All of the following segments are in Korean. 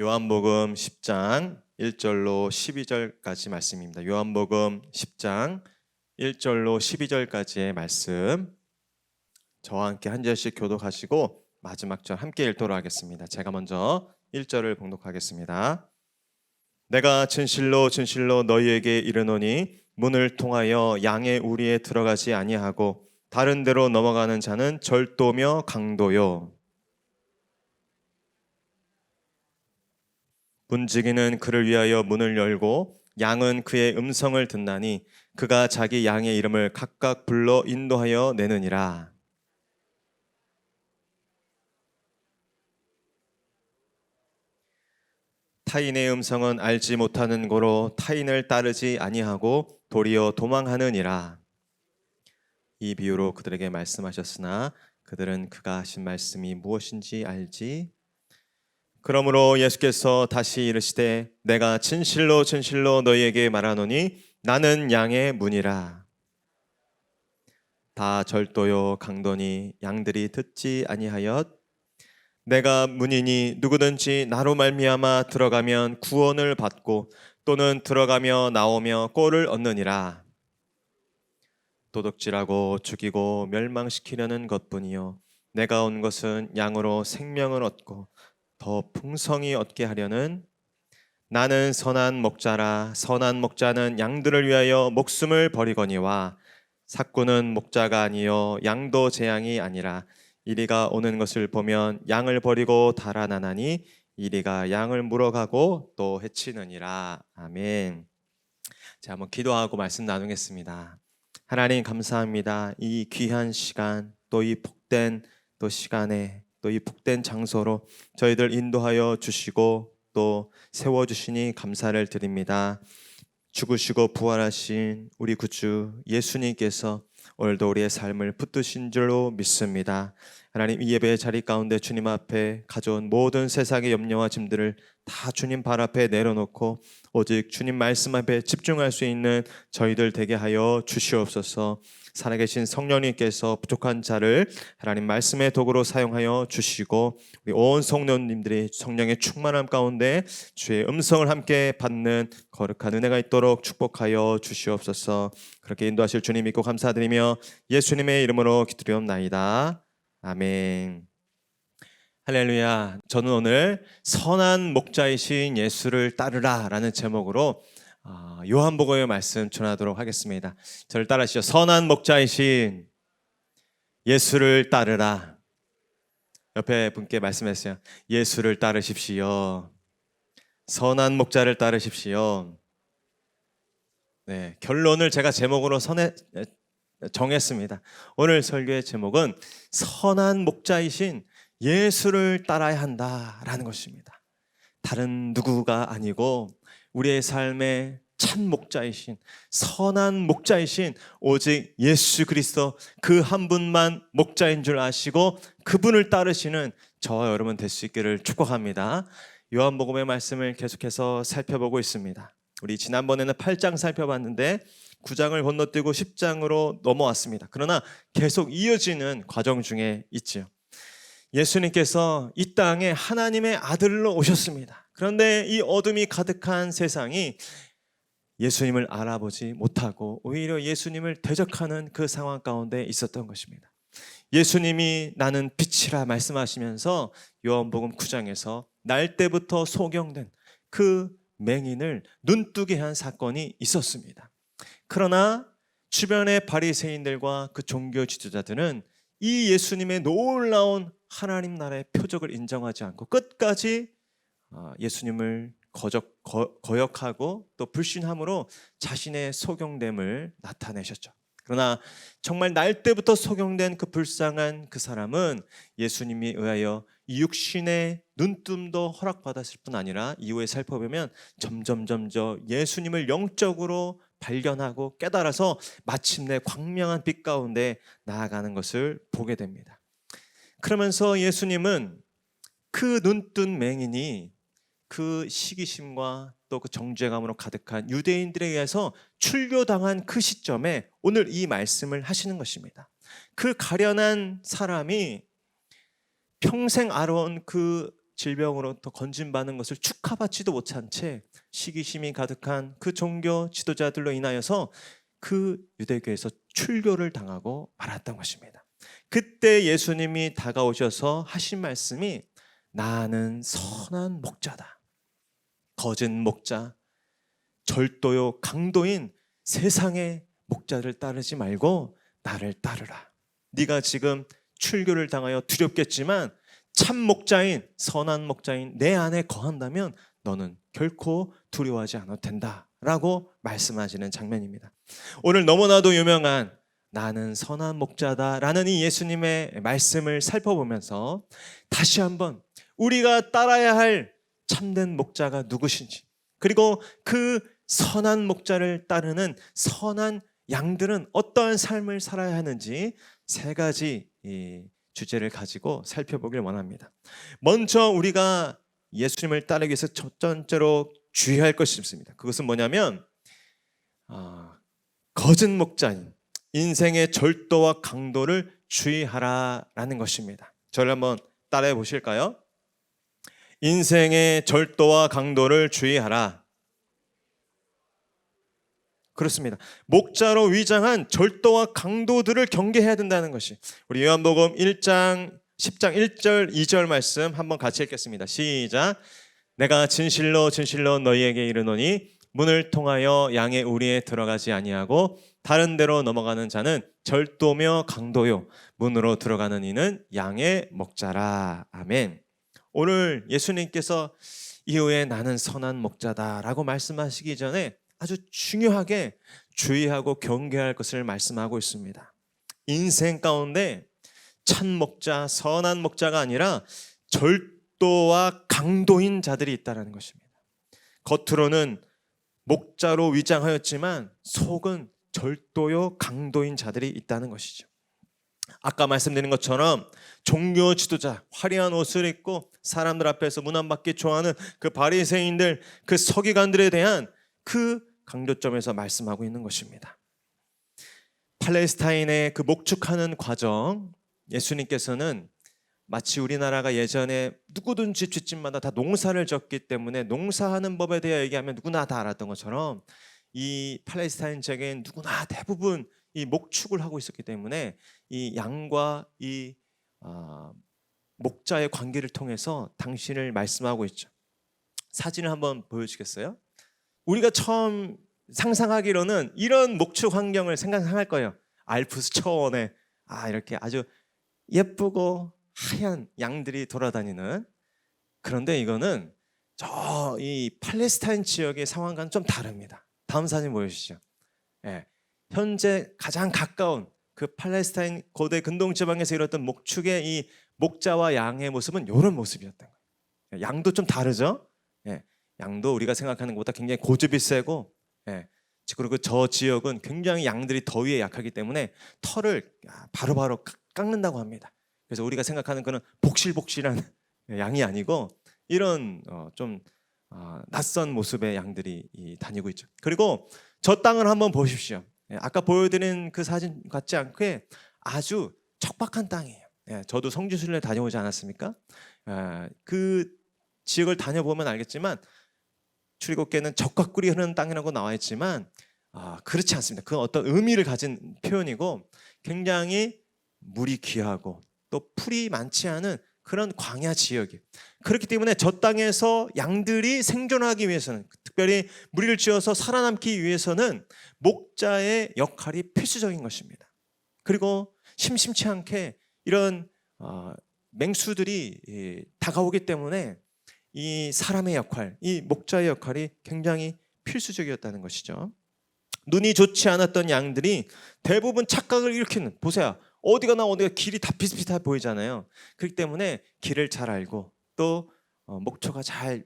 요한복음 10장 1절로 12절까지 말씀입니다. 요한복음 10장 1절로 12절까지의 말씀, 저와 함께 한 절씩 교독하시고 마지막 절 함께 읽도록 하겠습니다. 제가 먼저 1절을 봉독하겠습니다. 내가 진실로 진실로 너희에게 이르노니 문을 통하여 양의 우리에 들어가지 아니하고 다른 데로 넘어가는 자는 절도며 강도요, 문지기는 그를 위하여 문을 열고 양은 그의 음성을 듣나니 그가 자기 양의 이름을 각각 불러 인도하여 내느니라. 타인의 음성은 알지 못하는 고로 타인을 따르지 아니하고 도리어 도망하느니라. 이 비유로 그들에게 말씀하셨으나 그들은 그가 하신 말씀이 무엇인지 알지. 그러므로 예수께서 다시 이르시되 내가 진실로 진실로 너희에게 말하노니 나는 양의 문이라. 다 절도요 강도니 양들이 듣지 아니하였. 내가 문이니 누구든지 나로 말미암아 들어가면 구원을 받고 또는 들어가며 나오며 꼴을 얻느니라. 도둑질하고 죽이고 멸망시키려는 것뿐이요 내가 온 것은 양으로 생명을 얻고 더 풍성히 얻게 하려는, 나는 선한 목자라. 선한 목자는 양들을 위하여 목숨을 버리거니와 삭구는 목자가 아니요 양도 제 양이 아니라 이리가 오는 것을 보면 양을 버리고 달아나나니 이리가 양을 물어가고 또 해치느니라. 아멘. 자, 한번 기도하고 말씀 나누겠습니다. 하나님 감사합니다. 이 귀한 시간, 또 이 복된 또 시간에, 또 이 복된 장소로 저희들 인도하여 주시고 또 세워주시니 감사를 드립니다. 죽으시고 부활하신 우리 구주 예수님께서 오늘도 우리의 삶을 붙드신 줄로 믿습니다. 하나님, 이 예배의 자리 가운데 주님 앞에 가져온 모든 세상의 염려와 짐들을 다 주님 발 앞에 내려놓고 오직 주님 말씀 앞에 집중할 수 있는 저희들 되게 하여 주시옵소서. 살아계신 성령님께서 부족한 자를 하나님 말씀의 도구로 사용하여 주시고 우리 온 성도님들이 성령의 충만함 가운데 주의 음성을 함께 받는 거룩한 은혜가 있도록 축복하여 주시옵소서. 그렇게 인도하실 주님 믿고 감사드리며 예수님의 이름으로 기도드리옵나이다. 아멘. 할렐루야. 저는 오늘 선한 목자이신 예수를 따르라 라는 제목으로 요한복음의 말씀 전하도록 하겠습니다. 저를 따라하시죠. 선한 목자이신 예수를 따르라. 옆에 분께 말씀했어요. 예수를 따르십시오. 선한 목자를 따르십시오. 네, 결론을 제가 제목으로 정했습니다. 오늘 설교의 제목은 선한 목자이신 예수를 따라야 한다라는 것입니다. 다른 누구가 아니고 우리의 삶의 참 목자이신, 선한 목자이신 오직 예수 그리스도 그 한 분만 목자인 줄 아시고 그분을 따르시는 저와 여러분 될 수 있기를 축복합니다. 요한복음의 말씀을 계속해서 살펴보고 있습니다. 우리 지난번에는 8장 살펴봤는데 9장을 건너뛰고 10장으로 넘어왔습니다. 그러나 계속 이어지는 과정 중에 있죠. 예수님께서 이 땅에 하나님의 아들로 오셨습니다. 그런데 이 어둠이 가득한 세상이 예수님을 알아보지 못하고 오히려 예수님을 대적하는 그 상황 가운데 있었던 것입니다. 예수님이 나는 빛이라 말씀하시면서 요한복음 9장에서 날 때부터 소경된 그 맹인을 눈뜨게 한 사건이 있었습니다. 그러나 주변의 바리새인들과 그 종교 지도자들은 이 예수님의 놀라운 하나님 나라의 표적을 인정하지 않고 끝까지 예수님을 거역하고 또 불신함으로 자신의 소경됨을 나타내셨죠. 그러나 정말 날 때부터 소경된 그 불쌍한 그 사람은 예수님이 의하여 이 육신의 눈뜸도 허락받았을 뿐 아니라 이후에 살펴보면 점점 예수님을 영적으로 발견하고 깨달아서 마침내 광명한 빛 가운데 나아가는 것을 보게 됩니다. 그러면서 예수님은 그 눈뜬 맹인이 그 시기심과 또 그 정죄감으로 가득한 유대인들에 의해서 출교당한 그 시점에 오늘 이 말씀을 하시는 것입니다. 그 가련한 사람이 평생 알아온 그 질병으로부터 건진받는 것을 축하받지도 못한 채 시기심이 가득한 그 종교 지도자들로 인하여서 그 유대교에서 출교를 당하고 말았던 것입니다. 그때 예수님이 다가오셔서 하신 말씀이 나는 선한 목자다. 거짓 목자, 절도요 강도인 세상의 목자를 따르지 말고 나를 따르라. 네가 지금 출교를 당하여 두렵겠지만 참 목자인 선한 목자인 내 안에 거한다면 너는 결코 두려워하지 않아도 된다라고 말씀하시는 장면입니다. 오늘 너무나도 유명한 나는 선한 목자다라는 이 예수님의 말씀을 살펴보면서 다시 한번 우리가 따라야 할 참된 목자가 누구신지, 그리고 그 선한 목자를 따르는 선한 양들은 어떠한 삶을 살아야 하는지 세 가지 주제를 가지고 살펴보길 원합니다. 먼저 우리가 예수님을 따르기 위해서 첫 번째로 주의할 것이 있습니다. 그것은 뭐냐면 거짓 목자인 인생의 절도와 강도를 주의하라라는 것입니다. 저를 한번 따라해 보실까요? 인생의 절도와 강도를 주의하라. 그렇습니다. 목자로 위장한 절도와 강도들을 경계해야 된다는 것이, 우리 요한복음 1장 10장 1절 2절 말씀 한번 같이 읽겠습니다. 시작. 내가 진실로 진실로 너희에게 이르노니 문을 통하여 양의 우리에 들어가지 아니하고 다른 데로 넘어가는 자는 절도며 강도요 문으로 들어가는 이는 양의 목자라. 아멘. 오늘 예수님께서 이후에 나는 선한 목자다라고 말씀하시기 전에 아주 중요하게 주의하고 경계할 것을 말씀하고 있습니다. 인생 가운데 참 목자, 선한 목자가 아니라 절도와 강도인 자들이 있다는 것입니다. 겉으로는 목자로 위장하였지만 속은 절도요 강도인 자들이 있다는 것이죠. 아까 말씀드린 것처럼 종교 지도자, 화려한 옷을 입고 사람들 앞에서 문안받기 좋아하는 그 바리새인들, 그 서기관들에 대한 그 강조점에서 말씀하고 있는 것입니다. 팔레스타인의 그 목축하는 과정, 예수님께서는 마치 우리나라가 예전에 누구든지 뒷집마다 다 농사를 졌기 때문에 농사하는 법에 대해 얘기하면 누구나 다 알았던 것처럼 이 팔레스타인 지역엔 누구나 대부분 이 목축을 하고 있었기 때문에 이 양과 이 목자의 관계를 통해서 당신을 말씀하고 있죠. 사진을 한번 보여주시겠어요? 우리가 처음 상상하기로는 이런 목축 환경을 생각할 거예요. 알프스 초원에 이렇게 아주 예쁘고 하얀 양들이 돌아다니는. 그런데 이거는 저 이 팔레스타인 지역의 상황과는 좀 다릅니다. 다음 사진 보여주시죠. 예, 현재 가장 가까운 그 팔레스타인 고대 근동 지방에서 이뤘던 목축의 이 목자와 양의 모습은 이런 모습이었던 거예요. 양도 좀 다르죠. 예, 양도 우리가 생각하는 것보다 굉장히 고집이 세고, 그리고 저 지역은 굉장히 양들이 더위에 약하기 때문에 털을 바로바로 깎는다고 합니다. 그래서 우리가 생각하는 그런 복실복실한 양이 아니고 이런 좀 낯선 모습의 양들이 다니고 있죠. 그리고 저 땅을 한번 보십시오. 아까 보여드린 그 사진 같지 않게 아주 척박한 땅이에요. 저도 성지순례 다녀오지 않았습니까? 그 지역을 다녀보면 알겠지만 출애굽기에는 젖과 꿀이 흐르는 땅이라고 나와 있지만 그렇지 않습니다. 그건 어떤 의미를 가진 표현이고 굉장히 물이 귀하고 또 풀이 많지 않은 그런 광야 지역이, 그렇기 때문에 저 땅에서 양들이 생존하기 위해서는, 특별히 무리를 지어서 살아남기 위해서는 목자의 역할이 필수적인 것입니다. 그리고 심심치 않게 이런 맹수들이 다가오기 때문에 이 사람의 역할, 이 목자의 역할이 굉장히 필수적이었다는 것이죠. 눈이 좋지 않았던 양들이 대부분 착각을 일으키는, 보세요. 어디가 길이 다 비슷비슷해 보이잖아요. 그렇기 때문에 길을 잘 알고 또 목초가 잘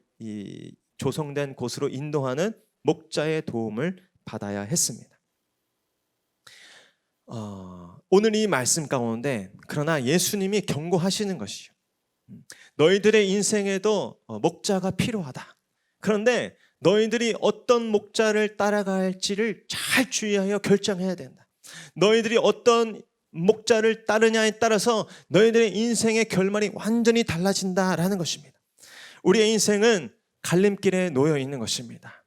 조성된 곳으로 인도하는 목자의 도움을 받아야 했습니다. 오늘 이 말씀 가운데 그러나 예수님이 경고하시는 것이죠. 너희들의 인생에도 목자가 필요하다. 그런데 너희들이 어떤 목자를 따라갈지를 잘 주의하여 결정해야 된다. 너희들이 어떤 목자를 따르냐에 따라서 너희들의 인생의 결말이 완전히 달라진다라는 것입니다. 우리의 인생은 갈림길에 놓여 있는 것입니다.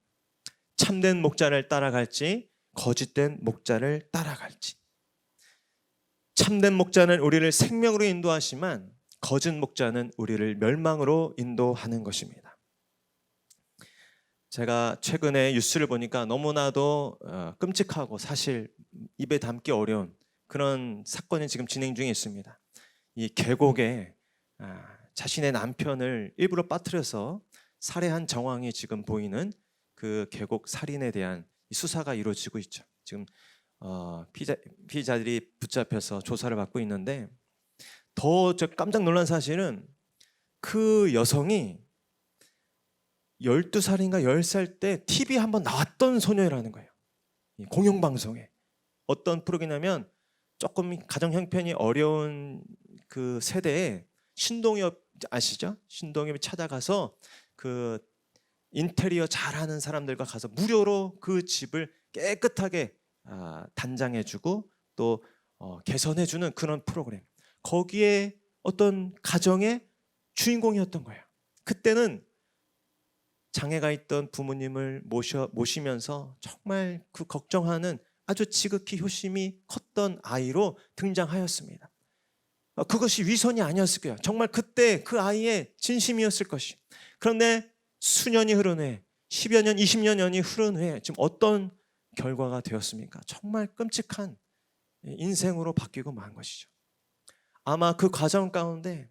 참된 목자를 따라갈지 거짓된 목자를 따라갈지. 참된 목자는 우리를 생명으로 인도하지만 거짓 목자는 우리를 멸망으로 인도하는 것입니다. 제가 최근에 뉴스를 보니까 너무나도 끔찍하고 사실 입에 담기 어려운 그런 사건이 지금 진행 중에 있습니다. 이 계곡에 자신의 남편을 일부러 빠뜨려서 살해한 정황이 지금 보이는 그 계곡 살인에 대한 수사가 이루어지고 있죠. 지금 피의자들이 붙잡혀서 조사를 받고 있는데 더 깜짝 놀란 사실은 그 여성이 12살인가 10살 때 TV에 한번 나왔던 소녀라는 거예요. 공영방송에. 어떤 프로그램이냐면 조금 가정 형편이 어려운 그 세대에 신동엽 아시죠? 신동엽이 찾아가서 그 인테리어 잘하는 사람들과 가서 무료로 그 집을 깨끗하게 단장해주고 또 개선해주는 그런 프로그램. 거기에 어떤 가정의 주인공이었던 거예요. 그때는 장애가 있던 부모님을 모시면서 정말 그 걱정하는 아주 지극히 효심이 컸던 아이로 등장하였습니다. 그것이 위선이 아니었을 거예요. 정말 그때 그 아이의 진심이었을 것이. 그런데 수년이 흐른 후에 10여 년, 20여 년이 흐른 후에 지금 어떤 결과가 되었습니까? 정말 끔찍한 인생으로 바뀌고 만 것이죠. 아마 그 과정 가운데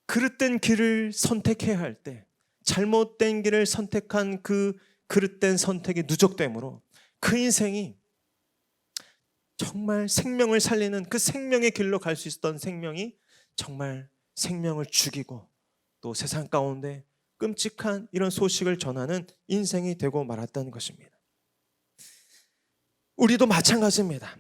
그릇된 길을 선택해야 할 때 잘못된 길을 선택한 그 그릇된 선택의 누적됨으로 그 인생이 정말 생명을 살리는 그 생명의 길로 갈 수 있었던 생명이 정말 생명을 죽이고 또 세상 가운데 끔찍한 이런 소식을 전하는 인생이 되고 말았다는 것입니다. 우리도 마찬가지입니다.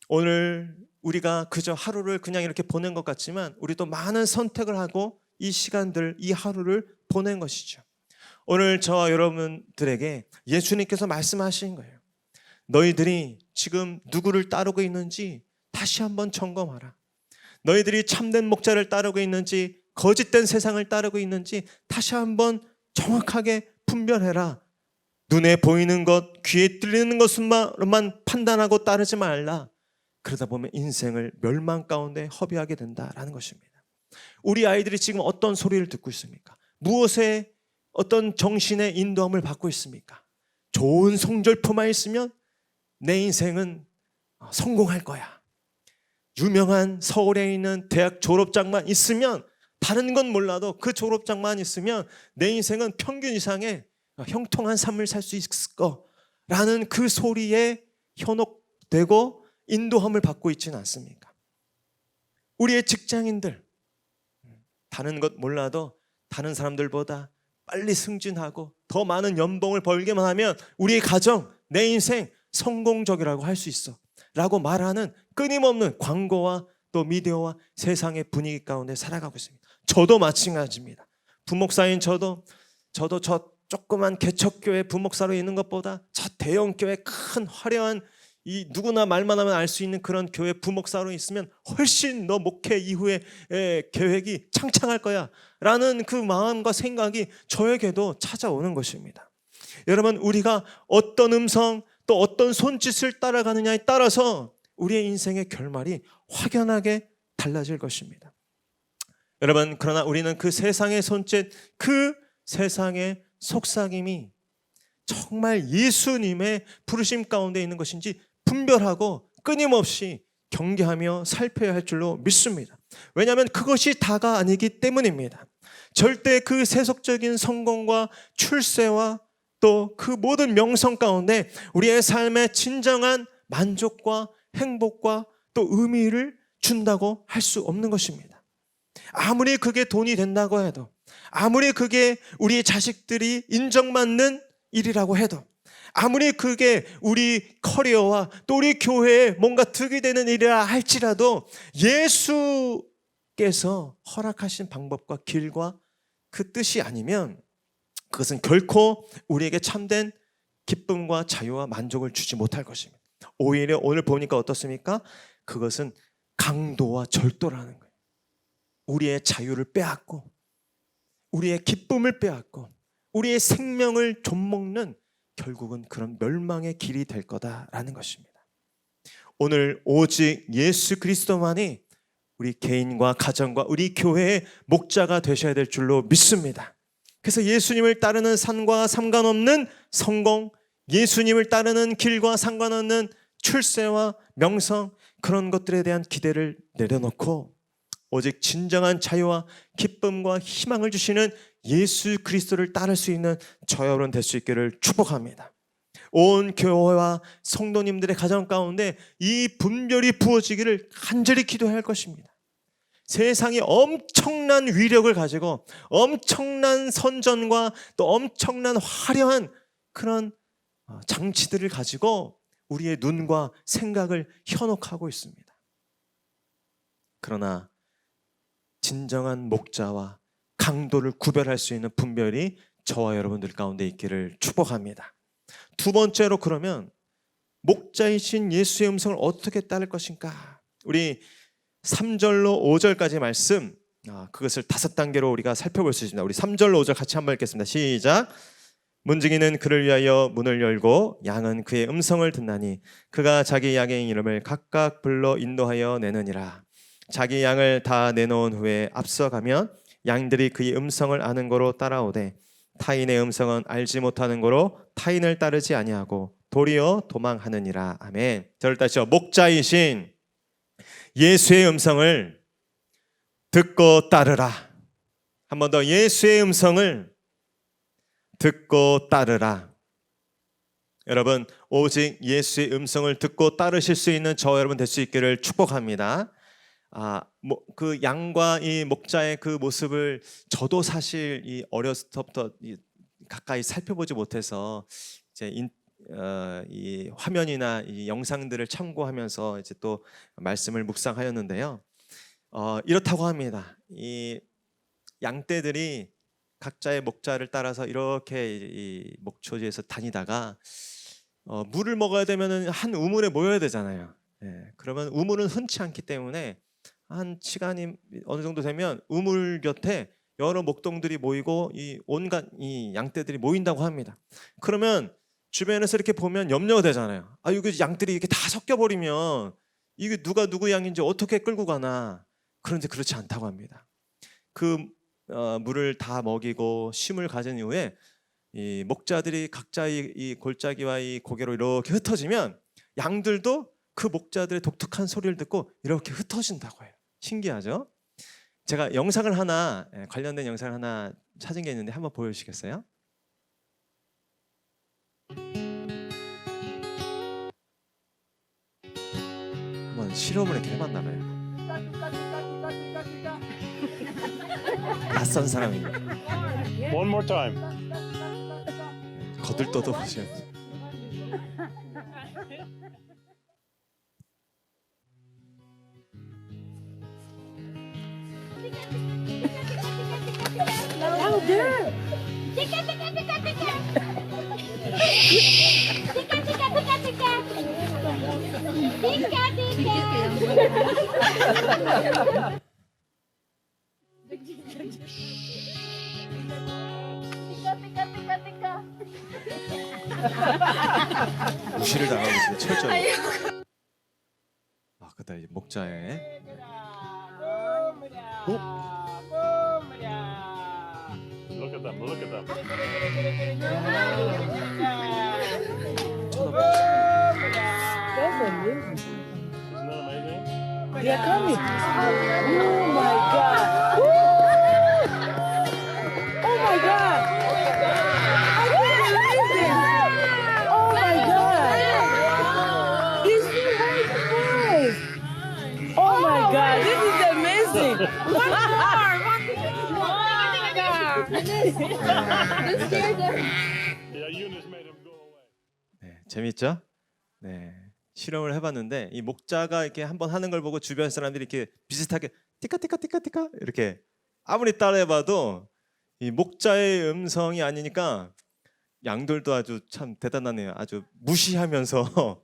오늘 우리가 그저 하루를 그냥 이렇게 보낸 것 같지만 우리도 많은 선택을 하고 이 시간들, 이 하루를 보낸 것이죠. 오늘 저와 여러분들에게 예수님께서 말씀하신 거예요. 너희들이 지금 누구를 따르고 있는지 다시 한번 점검하라. 너희들이 참된 목자를 따르고 있는지 거짓된 세상을 따르고 있는지 다시 한번 정확하게 분별해라. 눈에 보이는 것, 귀에 들리는 것만 판단하고 따르지 말라. 그러다 보면 인생을 멸망 가운데 허비하게 된다라는 것입니다. 우리 아이들이 지금 어떤 소리를 듣고 있습니까? 무엇에 어떤 정신의 인도함을 받고 있습니까? 좋은 성적표만 있으면 내 인생은 성공할 거야. 유명한 서울에 있는 대학 졸업장만 있으면 다른 건 몰라도 그 졸업장만 있으면 내 인생은 평균 이상의 형통한 삶을 살 수 있을 거라는 그 소리에 현혹되고 인도함을 받고 있지는 않습니까? 우리의 직장인들 다른 것 몰라도 다른 사람들보다 빨리 승진하고 더 많은 연봉을 벌게만 하면 우리의 가정, 내 인생 성공적이라고 할 수 있어 라고 말하는 끊임없는 광고와 또 미디어와 세상의 분위기 가운데 살아가고 있습니다. 저도 마찬가지입니다. 부목사인 저도 저 조그만 개척교회 부목사로 있는 것보다 저 대형교회 큰 화려한 이 누구나 말만 하면 알 수 있는 그런 교회 부목사로 있으면 훨씬 너 목회 이후에 계획이 창창할 거야 라는 그 마음과 생각이 저에게도 찾아오는 것입니다. 여러분, 우리가 어떤 음성 또 어떤 손짓을 따라가느냐에 따라서 우리의 인생의 결말이 확연하게 달라질 것입니다. 여러분, 그러나 우리는 그 세상의 손짓, 그 세상의 속삭임이 정말 예수님의 부르심 가운데 있는 것인지 분별하고 끊임없이 경계하며 살펴야 할 줄로 믿습니다. 왜냐하면 그것이 다가 아니기 때문입니다. 절대 그 세속적인 성공과 출세와 또 그 모든 명성 가운데 우리의 삶에 진정한 만족과 행복과 또 의미를 준다고 할 수 없는 것입니다. 아무리 그게 돈이 된다고 해도, 아무리 그게 우리의 자식들이 인정받는 일이라고 해도, 아무리 그게 우리 커리어와 또 우리 교회에 뭔가 득이 되는 일이라 할지라도 예수께서 허락하신 방법과 길과 그 뜻이 아니면 그것은 결코 우리에게 참된 기쁨과 자유와 만족을 주지 못할 것입니다. 오히려 오늘 보니까 어떻습니까? 그것은 강도와 절도라는 거예요. 우리의 자유를 빼앗고 우리의 기쁨을 빼앗고 우리의 생명을 좀먹는 결국은 그런 멸망의 길이 될 거다라는 것입니다. 오늘 오직 예수 그리스도만이 우리 개인과 가정과 우리 교회의 목자가 되셔야 될 줄로 믿습니다. 그래서 예수님을 따르는 산과 상관없는 성공, 예수님을 따르는 길과 상관없는 출세와 명성, 그런 것들에 대한 기대를 내려놓고 오직 진정한 자유와 기쁨과 희망을 주시는 예수 그리스도를 따를 수 있는 저와 여러분 될 수 있기를 축복합니다. 온 교회와 성도님들의 가정 가운데 이 분별이 부어지기를 간절히 기도해야 할 것입니다. 세상이 엄청난 위력을 가지고 엄청난 선전과 또 엄청난 화려한 그런 장치들을 가지고 우리의 눈과 생각을 현혹하고 있습니다. 그러나 진정한 목자와 강도를 구별할 수 있는 분별이 저와 여러분들 가운데 있기를 축복합니다. 두 번째로, 그러면 목자이신 예수의 음성을 어떻게 따를 것인가? 우리 3절로 5절까지 말씀, 그것을 5단계로 우리가 살펴볼 수 있습니다. 우리 3절로 5절 같이 한번 읽겠습니다. 시작. 문지기는 그를 위하여 문을 열고 양은 그의 음성을 듣나니 그가 자기 양의 이름을 각각 불러 인도하여 내느니라. 자기 양을 다 내놓은 후에 앞서가면 양들이 그의 음성을 아는 거로 따라오되 타인의 음성은 알지 못하는 거로 타인을 따르지 아니하고 도리어 도망하느니라. 아멘. 저를 따시죠. 목자이신 예수의 음성을 듣고 따르라. 한 번 더, 예수의 음성을 듣고 따르라. 여러분, 오직 예수의 음성을 듣고 따르실 수 있는 저와 여러분 될 수 있기를 축복합니다. 그 양과 이 목자의 그 모습을 저도 사실 이 어렸을 때부터 가까이 살펴보지 못해서 이제 이 화면이나 이 영상들을 참고하면서 이제 또 말씀을 묵상하였는데요. 이렇다고 합니다. 이 양떼들이 각자의 목자를 따라서 이렇게 이 목초지에서 다니다가 물을 먹어야 되면은 한 우물에 모여야 되잖아요. 그러면 우물은 흔치 않기 때문에 한 시간이 어느 정도 되면 우물 곁에 여러 목동들이 모이고 이 온갖 이 양떼들이 모인다고 합니다. 그러면 주변에서 이렇게 보면 염려가 되잖아요. 이거 양들이 이렇게 다 섞여 버리면 이게 누가 누구 양인지 어떻게 끌고 가나. 그런데 그렇지 않다고 합니다. 그 물을 다 먹이고 쉼을 가진 이후에 이 목자들이 각자의 이 골짜기와 이 고개로 이렇게 흩어지면 양들도 그 목자들의 독특한 소리를 듣고 이렇게 흩어진다고 해요. 신기하죠? 제가 영상을 하나, 관련된 영상을 하나 찾은 게 있는데 한번 보여주시겠어요? 한번 실험을 이렇게 해봤나 봐요. 낯선 사람입니다. One more time. 거들떠도 보셔야죠. Louder! Tika, tika, tika, tika! Tika, tika, tika, tika! Tika, tika! Tika, tika, tika, tika! 무시를 당하고 있어요. 철저히. 그다 이제 목자의 Look at them. Look at them. Isn't that amazing? They are coming. Oh my God. Woo! Oh my God. I can't believe this. Oh my God. It's so nice. Oh my God. This is amazing. One more. Yeah, Eunice made him go away. 네, 재밌죠? 네, 실험을 해봤는데 이 목자가 이렇게 한번 하는 걸 보고 주변 사람들이 이렇게 비슷하게 티카티카티카티카 이렇게 아무리 따라해봐도 이 목자의 음성이 아니니까 양들도 아주 참 대단하네요. 아주 무시하면서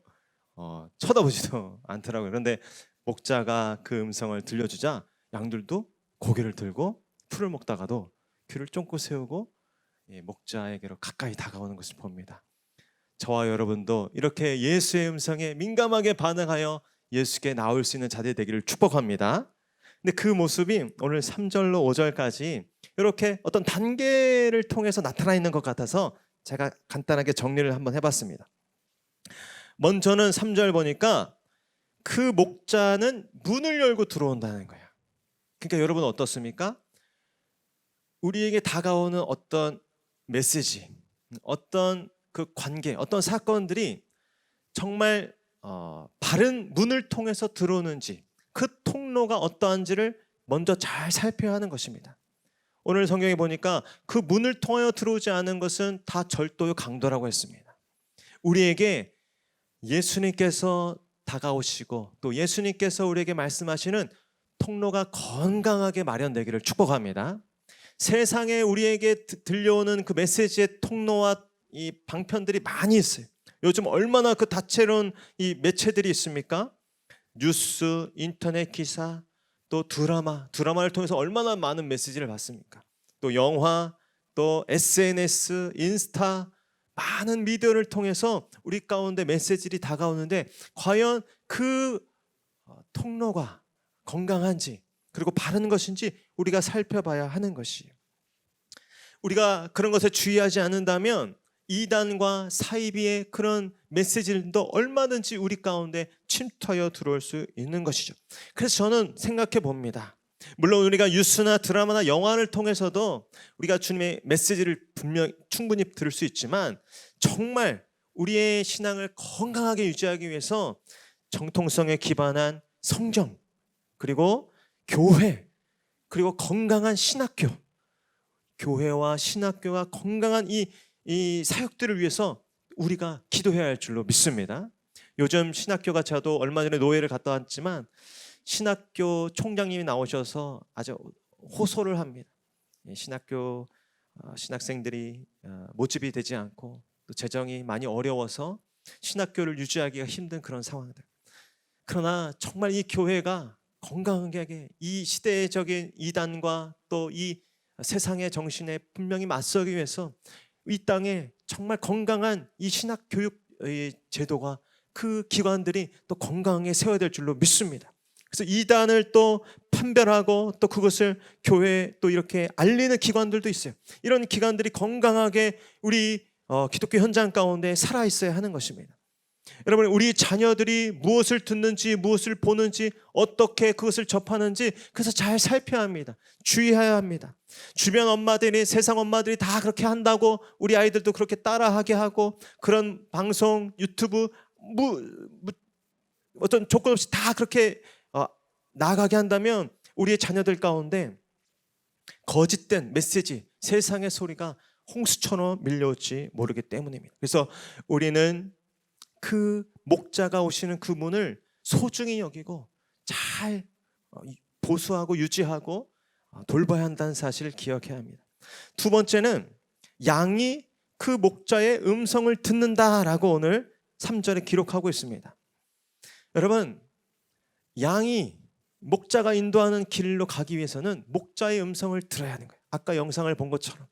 쳐다보지도 않더라고요. 그런데 목자가 그 음성을 들려주자 양들도 고개를 들고 풀을 먹다가도 귀를 쫑긋 세우고 목자에게로 가까이 다가오는 것을 봅니다. 저와 여러분도 이렇게 예수의 음성에 민감하게 반응하여 예수께 나올 수 있는 자들 되기를 축복합니다. 근데 그 모습이 오늘 3절로 5절까지 이렇게 어떤 단계를 통해서 나타나 있는 것 같아서 제가 간단하게 정리를 한번 해봤습니다. 먼저는 3절 보니까 그 목자는 문을 열고 들어온다는 거예요. 그러니까 여러분 어떻습니까? 우리에게 다가오는 어떤 메시지, 어떤 그 관계, 어떤 사건들이 정말 바른 문을 통해서 들어오는지, 그 통로가 어떠한지를 먼저 잘 살펴야 하는 것입니다. 오늘 성경에 보니까 그 문을 통하여 들어오지 않은 것은 다 절도요 강도라고 했습니다. 우리에게 예수님께서 다가오시고 또 예수님께서 우리에게 말씀하시는 통로가 건강하게 마련되기를 축복합니다. 세상에 우리에게 들려오는 그 메시지의 통로와 이 방편들이 많이 있어요. 요즘 얼마나 그 다채로운 이 매체들이 있습니까? 뉴스, 인터넷 기사, 또 드라마를 통해서 얼마나 많은 메시지를 받습니까? 또 영화, 또 SNS, 인스타, 많은 미디어를 통해서 우리 가운데 메시지들이 다가오는데 과연 그 통로가 건강한지 그리고 바른 것인지 우리가 살펴봐야 하는 것이에요. 우리가 그런 것에 주의하지 않는다면 이단과 사이비의 그런 메시지들도 얼마든지 우리 가운데 침투하여 들어올 수 있는 것이죠. 그래서 저는 생각해 봅니다. 물론 우리가 뉴스나 드라마나 영화를 통해서도 우리가 주님의 메시지를 분명 충분히 들을 수 있지만 정말 우리의 신앙을 건강하게 유지하기 위해서 정통성에 기반한 성경 그리고 교회 그리고 건강한 신학교 교회와 신학교가 건강한 이 사역들을 위해서 우리가 기도해야 할 줄로 믿습니다. 요즘 신학교가 저도 얼마 전에 노예를 갔다 왔지만 신학교 총장님이 나오셔서 아주 호소를 합니다. 신학교 신학생들이 모집이 되지 않고 또 재정이 많이 어려워서 신학교를 유지하기가 힘든 그런 상황들. 그러나 정말 이 교회가 건강하게 이 시대적인 이단과 또 이 세상의 정신에 분명히 맞서기 위해서 이 땅에 정말 건강한 이 신학 교육 제도가 그 기관들이 또 건강하게 세워야 될 줄로 믿습니다. 그래서 이단을 또 판별하고 또 그것을 교회에 또 이렇게 알리는 기관들도 있어요. 이런 기관들이 건강하게 우리 기독교 현장 가운데 살아 있어야 하는 것입니다. 여러분 우리 자녀들이 무엇을 듣는지 무엇을 보는지 어떻게 그것을 접하는지 그래서 잘 살펴야 합니다. 주의해야 합니다. 주변 엄마들이 세상 엄마들이 다 그렇게 한다고 우리 아이들도 그렇게 따라하게 하고 그런 방송 유튜브 어떤 조건 없이 다 그렇게 나아가게 한다면 우리의 자녀들 가운데 거짓된 메시지 세상의 소리가 홍수처럼 밀려올지 모르기 때문입니다. 그래서 우리는 그 목자가 오시는 그 문을 소중히 여기고 잘 보수하고 유지하고 돌봐야 한다는 사실을 기억해야 합니다. 두 번째는 양이 그 목자의 음성을 듣는다라고 오늘 3절에 기록하고 있습니다. 여러분 양이 목자가 인도하는 길로 가기 위해서는 목자의 음성을 들어야 하는 거예요. 아까 영상을 본 것처럼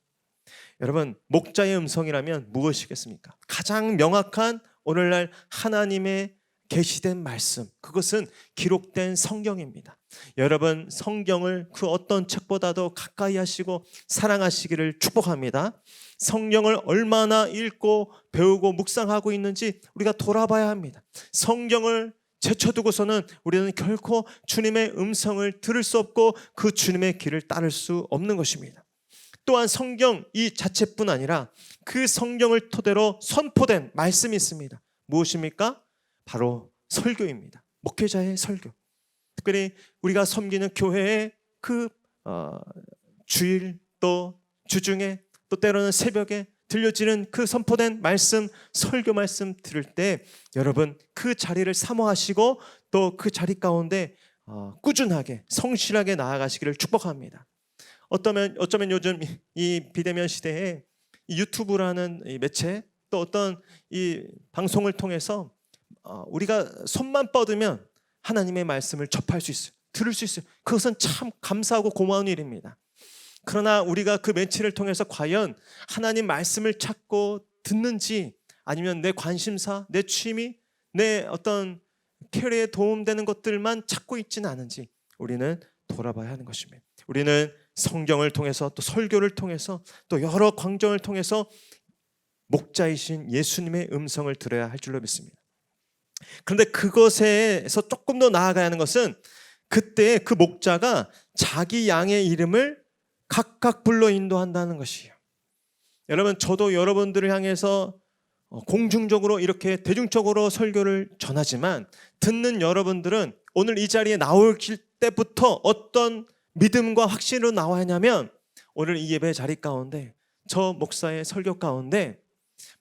여러분 목자의 음성이라면 무엇이겠습니까? 가장 명확한 오늘날 하나님의 계시된 말씀 그것은 기록된 성경입니다. 여러분 성경을 그 어떤 책보다도 가까이 하시고 사랑하시기를 축복합니다. 성경을 얼마나 읽고 배우고 묵상하고 있는지 우리가 돌아봐야 합니다. 성경을 제쳐두고서는 우리는 결코 주님의 음성을 들을 수 없고 그 주님의 길을 따를 수 없는 것입니다. 또한 성경 이 자체뿐 아니라 그 성경을 토대로 선포된 말씀이 있습니다. 무엇입니까? 바로 설교입니다. 목회자의 설교. 특별히 우리가 섬기는 교회의 그 주일 또 주중에 또 때로는 새벽에 들려지는 그 선포된 말씀, 설교 말씀 들을 때 여러분 그 자리를 사모하시고 또 그 자리 가운데 꾸준하게 성실하게 나아가시기를 축복합니다. 어쩌면 요즘 이 비대면 시대에 이 유튜브라는 이 매체 또 어떤 이 방송을 통해서 우리가 손만 뻗으면 하나님의 말씀을 접할 수 있어요. 들을 수 있어요. 그것은 참 감사하고 고마운 일입니다. 그러나 우리가 그 매체를 통해서 과연 하나님 말씀을 찾고 듣는지, 아니면 내 관심사, 내 취미, 내 어떤 캐리어에 도움되는 것들만 찾고 있지는 않은지 우리는 돌아봐야 하는 것입니다. 우리는 성경을 통해서, 또 설교를 통해서, 또 여러 광정을 통해서 목자이신 예수님의 음성을 들어야 할 줄로 믿습니다. 그런데 그것에서 조금 더 나아가야 하는 것은, 그때 그 목자가 자기 양의 이름을 각각 불러 인도한다는 것이에요. 여러분, 저도 여러분들을 향해서 공중적으로 이렇게 대중적으로 설교를 전하지만, 듣는 여러분들은 오늘 이 자리에 나올 때부터 어떤 믿음과 확신으로 나와야 하냐면, 오늘 이 예배 자리 가운데, 저 목사의 설교 가운데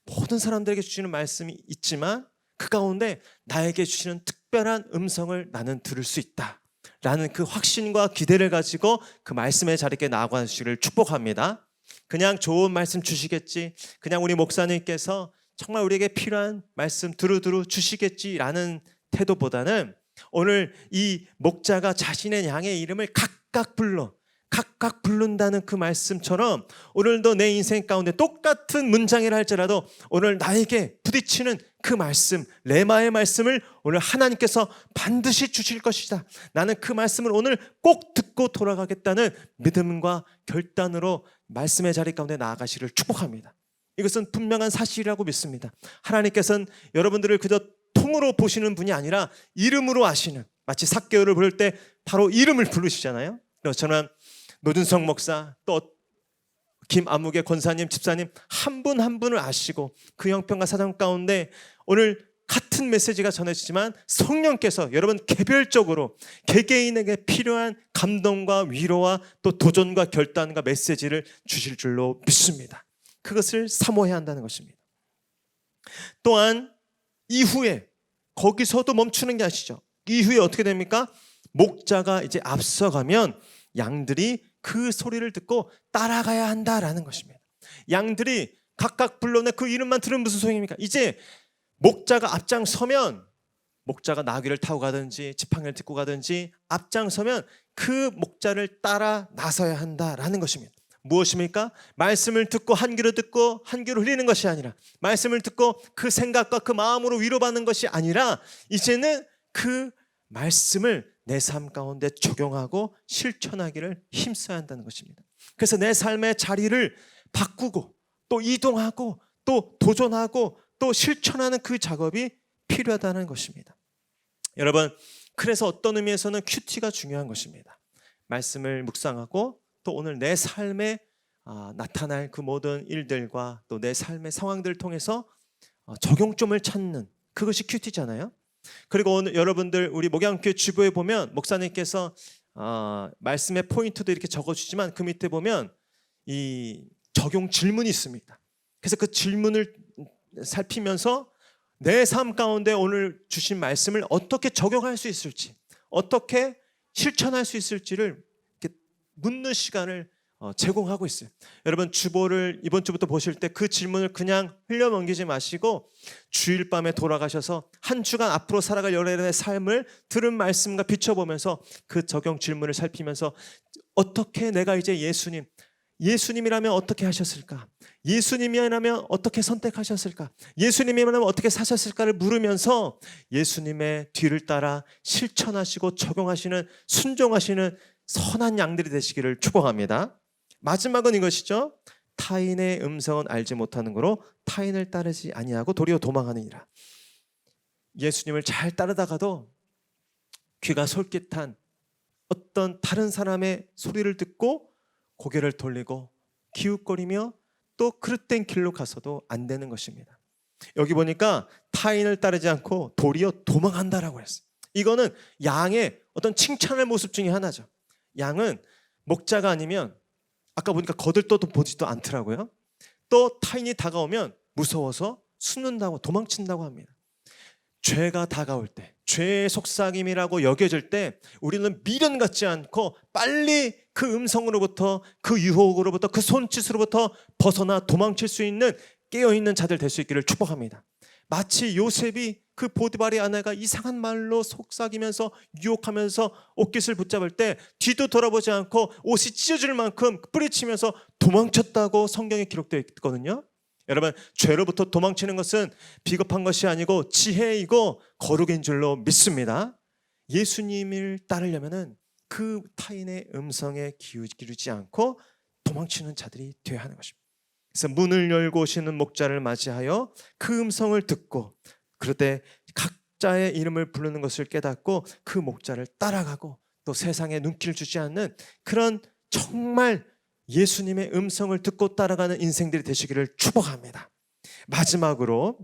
모든 사람들에게 주시는 말씀이 있지만, 그 가운데 나에게 주시는 특별한 음성을 나는 들을 수 있다 라는 그 확신과 기대를 가지고 그 말씀의 자리에 나아가시기를 축복합니다. 그냥 좋은 말씀 주시겠지, 그냥 우리 목사님께서 정말 우리에게 필요한 말씀 두루두루 주시겠지라는 태도보다는, 오늘 이 목자가 자신의 양의 이름을 각각 부른다는 그 말씀처럼, 오늘도 내 인생 가운데 똑같은 문장이라 할지라도 오늘 나에게 부딪히는 그 말씀, 레마의 말씀을 오늘 하나님께서 반드시 주실 것이다, 나는 그 말씀을 오늘 꼭 듣고 돌아가겠다는 믿음과 결단으로 말씀의 자리 가운데 나아가시기를 축복합니다. 이것은 분명한 사실이라고 믿습니다. 하나님께서는 여러분들을 그저 통으로 보시는 분이 아니라 이름으로 아시는, 마치 삭개오를 부를 때 바로 이름을 부르시잖아요. 저는 노준성 목사, 또 김아무개 권사님, 집사님 한 분 한 분을 아시고 그 형편과 사정 가운데 오늘 같은 메시지가 전해지지만 성령께서 여러분 개별적으로 개개인에게 필요한 감동과 위로와 또 도전과 결단과 메시지를 주실 줄로 믿습니다. 그것을 사모해야 한다는 것입니다. 또한 이후에 거기서도 멈추는 게 아니죠. 이후에 어떻게 됩니까? 목자가 이제 앞서가면 양들이 그 소리를 듣고 따라가야 한다라는 것입니다. 양들이 각각 불러내 그 이름만 들으면 무슨 소용입니까? 이제 목자가 앞장서면, 목자가 나귀를 타고 가든지 지팡이를 딛고 가든지 앞장서면 그 목자를 따라 나서야 한다라는 것입니다. 무엇입니까? 말씀을 듣고 한 귀로 듣고 한 귀로 흘리는 것이 아니라, 말씀을 듣고 그 생각과 그 마음으로 위로받는 것이 아니라, 이제는 그 말씀을 내 삶 가운데 적용하고 실천하기를 힘써야 한다는 것입니다. 그래서 내 삶의 자리를 바꾸고 또 이동하고 또 도전하고 또 실천하는 그 작업이 필요하다는 것입니다. 여러분, 그래서 어떤 의미에서는 큐티가 중요한 것입니다. 말씀을 묵상하고 또 오늘 내 삶에 나타날 그 모든 일들과 또 내 삶의 상황들을 통해서 적용점을 찾는, 그것이 큐티잖아요. 그리고 오늘 여러분들 우리 목양교회 주보에 보면 목사님께서 말씀의 포인트도 이렇게 적어주지만 그 밑에 보면 이 적용 질문이 있습니다. 그래서 그 질문을 살피면서 내 삶 가운데 오늘 주신 말씀을 어떻게 적용할 수 있을지, 어떻게 실천할 수 있을지를 이렇게 묻는 시간을 제공하고 있어요. 여러분, 주보를 이번 주부터 보실 때 그 질문을 그냥 흘려넘기지 마시고 주일 밤에 돌아가셔서 한 주간 앞으로 살아갈 여러분의 삶을 들은 말씀과 비춰보면서 그 적용 질문을 살피면서 어떻게 내가 이제 예수님이라면 어떻게 하셨을까? 예수님이라면 어떻게 선택하셨을까? 예수님이라면 어떻게 사셨을까를 물으면서 예수님의 뒤를 따라 실천하시고 적용하시는, 순종하시는 선한 양들이 되시기를 축복합니다. 마지막은 이것이죠. 타인의 음성은 알지 못하는 거로 타인을 따르지 아니하고 도리어 도망하느니라. 예수님을 잘 따르다가도 귀가 솔깃한 어떤 다른 사람의 소리를 듣고 고개를 돌리고 기웃거리며 또 그릇된 길로 가서도 안 되는 것입니다. 여기 보니까 타인을 따르지 않고 도리어 도망한다라고 했어요. 이거는 양의 어떤 칭찬의 모습 중에 하나죠. 양은 목자가 아니면 아까 보니까 거들떠도 보지도 않더라고요. 또 타인이 다가오면 무서워서 숨는다고, 도망친다고 합니다. 죄가 다가올 때, 죄의 속삭임이라고 여겨질 때 우리는 미련 갖지 않고 빨리 그 음성으로부터, 그 유혹으로부터, 그 손짓으로부터 벗어나 도망칠 수 있는 깨어있는 자들 될 수 있기를 축복합니다. 마치 요셉이 그 보디발의 아내가 이상한 말로 속삭이면서 유혹하면서 옷깃을 붙잡을 때 뒤도 돌아보지 않고 옷이 찢어질 만큼 뿌리치면서 도망쳤다고 성경에 기록되어 있거든요. 여러분, 죄로부터 도망치는 것은 비겁한 것이 아니고 지혜이고 거룩인 줄로 믿습니다. 예수님을 따르려면은 그 타인의 음성에 기울이지 않고 도망치는 자들이 되어야 하는 것입니다. 그래서 문을 열고 오시는 목자를 맞이하여 그 음성을 듣고 그럴 때 각자의 이름을 부르는 것을 깨닫고 그 목자를 따라가고 또 세상에 눈길을 주지 않는 그런 정말 예수님의 음성을 듣고 따라가는 인생들이 되시기를 축복합니다. 마지막으로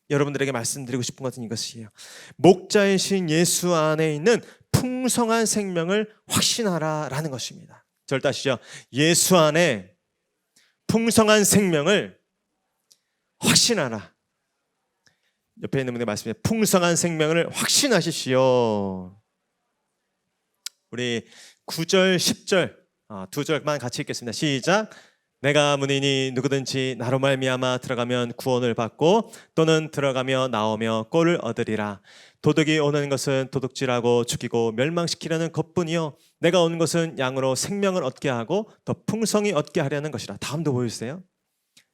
여러분들에게 말씀드리고 싶은 것은 이것이에요. 목자이신 예수 안에 있는 풍성한 생명을 확신하라라는 것입니다. 저를 따시죠. 예수 안에 풍성한 생명을 확신하라. 옆에 있는 분의 말씀에 풍성한 생명을 확신하십시오. 우리 9절, 10절 두 절만 같이 읽겠습니다. 시작. 내가 문이니 누구든지 나로 말미암아 들어가면 구원을 받고 또는 들어가며 나오며 꼴을 얻으리라. 도둑이 오는 것은 도둑질하고 죽이고 멸망시키려는 것뿐이요 내가 온 것은 양으로 생명을 얻게 하고 더 풍성히 얻게 하려는 것이라. 다음도 보여주세요.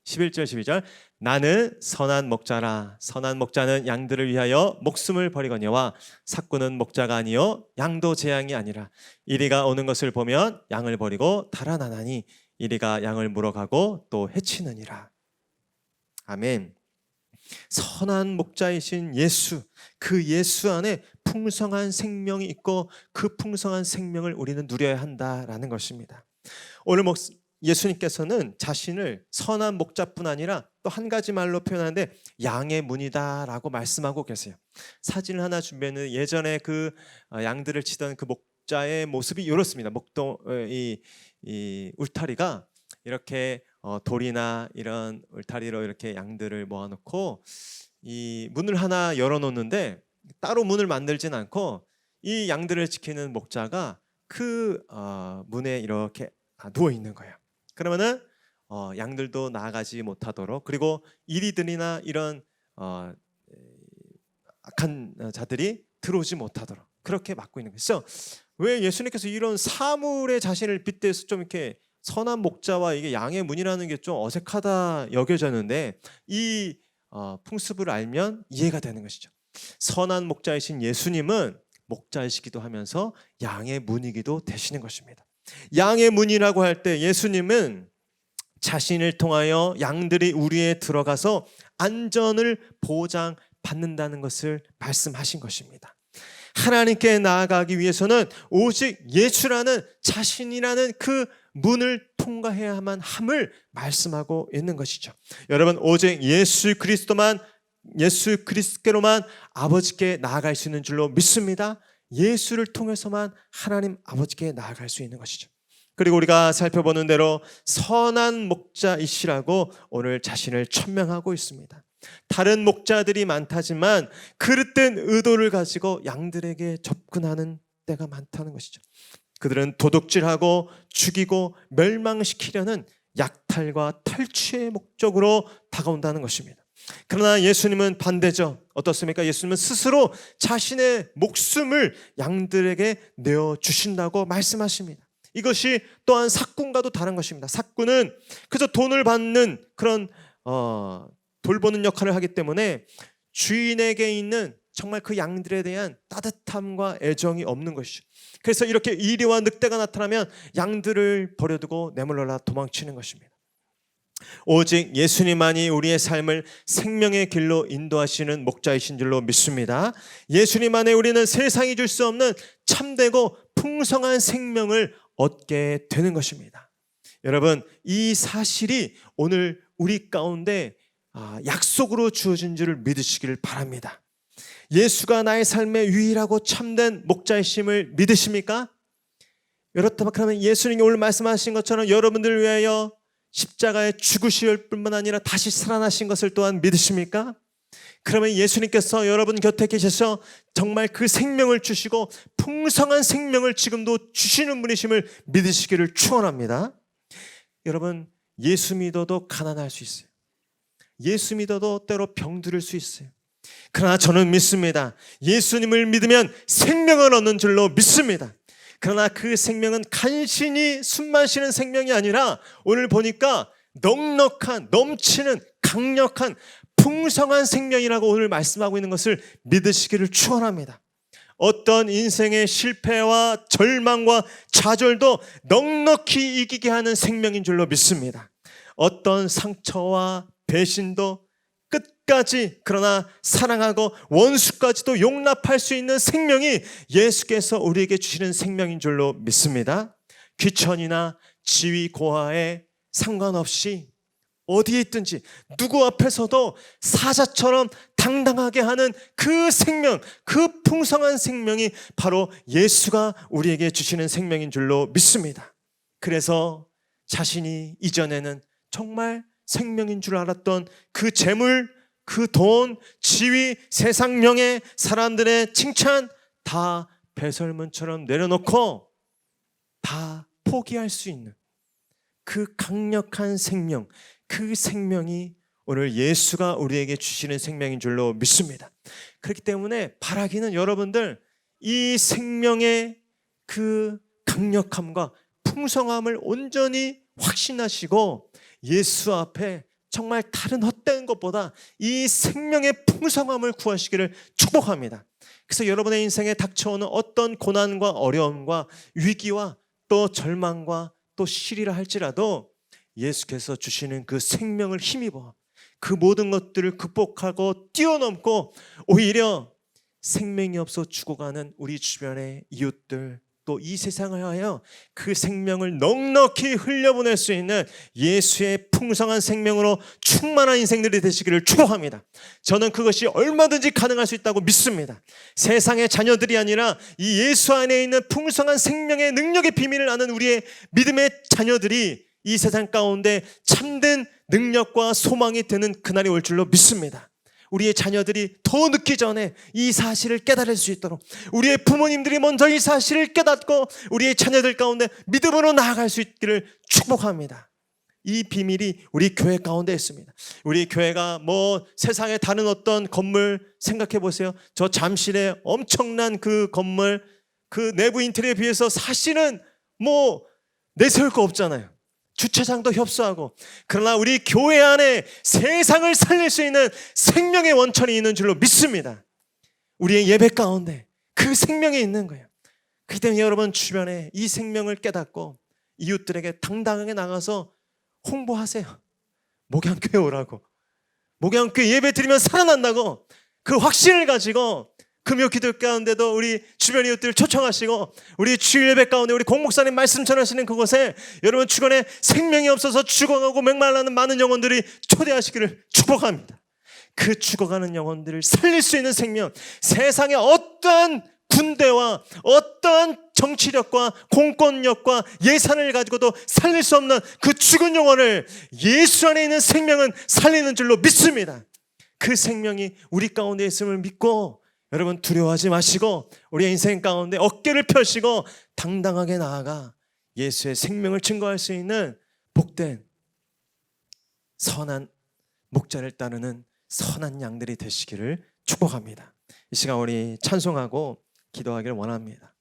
11절 12절. 나는 선한 목자라. 선한 목자는 양들을 위하여 목숨을 버리거니와 삭구는 목자가 아니요 양도 제 양이 아니라. 이리가 오는 것을 보면 양을 버리고 달아나나니 이리가 양을 물어가고 또 해치느니라. 아멘. 선한 목자이신 예수, 그 예수 안에 풍성한 생명이 있고 그 풍성한 생명을 우리는 누려야 한다라는 것입니다. 오늘 예수님께서는 자신을 선한 목자뿐 아니라 또 한 가지 말로 표현하는데 양의 문이다라고 말씀하고 계세요. 사진을 하나 준비했는데 예전에 그 양들을 치던 그 목자의 모습이 이렇습니다. 이 울타리가 이렇게 돌이나 이런 울타리로 이렇게 양들을 모아놓고 이 문을 하나 열어놓는데 따로 문을 만들진 않고 이 양들을 지키는 목자가 그 문에 이렇게 누워 있는 거예요. 그러면은 양들도 나아가지 못하도록, 그리고 이리들이나 이런 악한 자들이 들어오지 못하도록 그렇게 막고 있는 거죠. 왜 예수님께서 이런 사물에 자신을 빗대서 좀 이렇게 선한 목자와 이게 양의 문이라는 게 좀 어색하다 여겨졌는데 이 풍습을 알면 이해가 되는 것이죠. 선한 목자이신 예수님은 목자이시기도 하면서 양의 문이기도 되시는 것입니다. 양의 문이라고 할 때 예수님은 자신을 통하여 양들이 우리에 들어가서 안전을 보장받는다는 것을 말씀하신 것입니다. 하나님께 나아가기 위해서는 오직 예수라는 자신이라는 그 문을 통과해야만 함을 말씀하고 있는 것이죠. 여러분, 오직 예수 그리스도께로만 아버지께 나아갈 수 있는 줄로 믿습니다. 예수를 통해서만 하나님 아버지께 나아갈 수 있는 것이죠. 그리고 우리가 살펴보는 대로 선한 목자이시라고 오늘 자신을 천명하고 있습니다. 다른 목자들이 많다지만 그릇된 의도를 가지고 양들에게 접근하는 때가 많다는 것이죠. 그들은 도둑질하고 죽이고 멸망시키려는 약탈과 탈취의 목적으로 다가온다는 것입니다. 그러나 예수님은 반대죠. 어떻습니까? 예수님은 스스로 자신의 목숨을 양들에게 내어주신다고 말씀하십니다. 이것이 또한 삭군과도 다른 것입니다. 삭군은 그저 돈을 받는 그런 돌보는 역할을 하기 때문에 주인에게 있는 정말 그 양들에 대한 따뜻함과 애정이 없는 것이죠. 그래서 이렇게 이리와 늑대가 나타나면 양들을 버려두고 내몰라라 도망치는 것입니다. 오직 예수님만이 우리의 삶을 생명의 길로 인도하시는 목자이신 줄로 믿습니다. 예수님 안에 우리는 세상이 줄 수 없는 참되고 풍성한 생명을 얻게 되는 것입니다. 여러분, 이 사실이 오늘 우리 가운데 약속으로 주어진 줄을 믿으시기를 바랍니다. 예수가 나의 삶의 유일하고 참된 목자이심을 믿으십니까? 그렇다면 그러면 예수님이 오늘 말씀하신 것처럼 여러분들을 위하여 십자가에 죽으실 뿐만 아니라 다시 살아나신 것을 또한 믿으십니까? 그러면 예수님께서 여러분 곁에 계셔서 정말 그 생명을 주시고 풍성한 생명을 지금도 주시는 분이심을 믿으시기를 축원합니다. 여러분, 예수 믿어도 가난할 수 있어요. 예수 믿어도 때로 병들을 수 있어요. 그러나 저는 믿습니다. 예수님을 믿으면 생명을 얻는 줄로 믿습니다. 그러나 그 생명은 간신히 숨 마시는 생명이 아니라 오늘 보니까 넉넉한, 넘치는, 강력한, 풍성한 생명이라고 오늘 말씀하고 있는 것을 믿으시기를 축원합니다. 어떤 인생의 실패와 절망과 좌절도 넉넉히 이기게 하는 생명인 줄로 믿습니다. 어떤 상처와 배신도 끝까지 그러나 사랑하고 원수까지도 용납할 수 있는 생명이 예수께서 우리에게 주시는 생명인 줄로 믿습니다. 귀천이나 지위 고하에 상관없이 어디에 있든지 누구 앞에서도 사자처럼 당당하게 하는 그 생명, 그 풍성한 생명이 바로 예수가 우리에게 주시는 생명인 줄로 믿습니다. 그래서 자신이 이전에는 정말 생명인 줄 알았던 그 재물, 그 돈, 지위, 세상 명예, 사람들의 칭찬 다 배설물처럼 내려놓고 다 포기할 수 있는 그 강력한 생명, 그 생명이 오늘 예수가 우리에게 주시는 생명인 줄로 믿습니다. 그렇기 때문에 바라기는 여러분들 이 생명의 그 강력함과 풍성함을 온전히 확신하시고 예수 앞에 정말 다른 헛된 것보다 이 생명의 풍성함을 구하시기를 축복합니다. 그래서 여러분의 인생에 닥쳐오는 어떤 고난과 어려움과 위기와 또 절망과 또 시리라 할지라도 예수께서 주시는 그 생명을 힘입어 그 모든 것들을 극복하고 뛰어넘고 오히려 생명이 없어 죽어가는 우리 주변의 이웃들 또 이 세상을 하여 그 생명을 넉넉히 흘려보낼 수 있는 예수의 풍성한 생명으로 충만한 인생들이 되시기를 축복합니다. 저는 그것이 얼마든지 가능할 수 있다고 믿습니다. 세상의 자녀들이 아니라 이 예수 안에 있는 풍성한 생명의 능력의 비밀을 아는 우리의 믿음의 자녀들이 이 세상 가운데 참된 능력과 소망이 되는 그날이 올 줄로 믿습니다. 우리의 자녀들이 더 늦기 전에 이 사실을 깨달을 수 있도록 우리의 부모님들이 먼저 이 사실을 깨닫고 우리의 자녀들 가운데 믿음으로 나아갈 수 있기를 축복합니다. 이 비밀이 우리 교회 가운데 있습니다. 우리 교회가 뭐 세상의 다른 어떤 건물 생각해 보세요. 저 잠실의 엄청난 그 건물 그 내부 인테리어에 비해서 사실은 뭐 내세울 거 없잖아요. 주차장도 협소하고 그러나 우리 교회 안에 세상을 살릴 수 있는 생명의 원천이 있는 줄로 믿습니다. 우리의 예배 가운데 그 생명이 있는 거예요. 그렇기 때문에 여러분 주변에 이 생명을 깨닫고 이웃들에게 당당하게 나가서 홍보하세요. 목양교회 오라고. 목양교회 예배 드리면 살아난다고 그 확신을 가지고 금요 기도 가운데도 우리 주변 이웃들을 초청하시고 우리 주일 예배 가운데 우리 공목사님 말씀 전하시는 그곳에 여러분 주변에 생명이 없어서 죽어가고 맹말라는 많은 영혼들이 초대하시기를 축복합니다. 그 죽어가는 영혼들을 살릴 수 있는 생명, 세상의 어떠한 군대와 어떠한 정치력과 공권력과 예산을 가지고도 살릴 수 없는 그 죽은 영혼을 예수 안에 있는 생명은 살리는 줄로 믿습니다. 그 생명이 우리 가운데 있음을 믿고 여러분 두려워하지 마시고 우리의 인생 가운데 어깨를 펴시고 당당하게 나아가 예수의 생명을 증거할 수 있는 복된 선한 목자를 따르는 선한 양들이 되시기를 축복합니다. 이 시간 우리 찬송하고 기도하기를 원합니다.